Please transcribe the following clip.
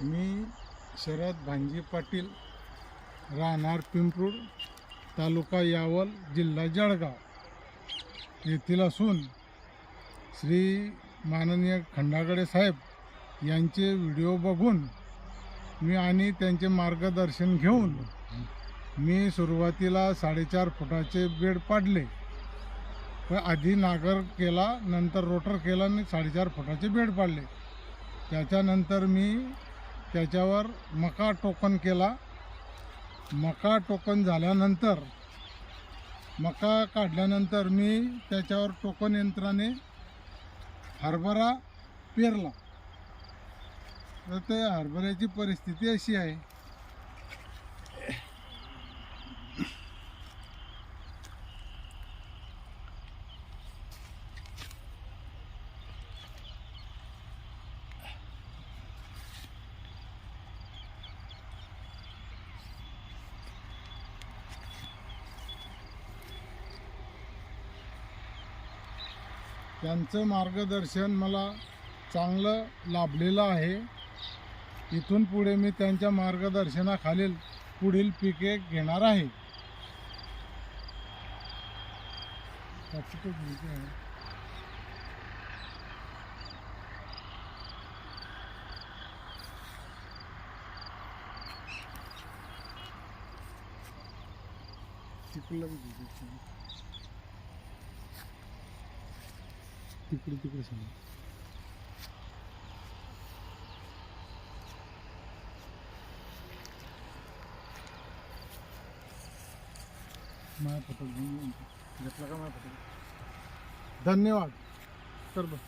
मी शरद भांजी पाटील, राहणार पिंपरूड, तालुका यावल, जिल्हा जळगाव येथील असून श्री माननीय खंडागळे साहेब यांचे व्हिडिओ बघून मी आणि त्यांचे मार्गदर्शन घेऊन मी सुरुवातीला 4.5 फुटाचे बेड पाडले. पण आधी नागर केला, नंतर रोटर केला आणि 4.5 फुटाचे बेड पाडले. त्याच्यानंतर मी त्याच्यावर मका टोकन केला. मका टोकन झाल्यानंतर मका काढल्यानंतर मी त्याच्यावर टोकन यंत्राने हरभरा पेरला. तर ते हरभऱ्याची परिस्थिती अशी आहे, त्यांचं मार्गदर्शन मला चांगलं लाभलेलं आहे. इथून पुढे मी त्यांच्या मार्गदर्शनाखालील पुढील पिके घेणार आहे. तिकडे सांग. माझ्या फोटो घेतला का? माझ्या फोटो धन्यवाद. कर बघ.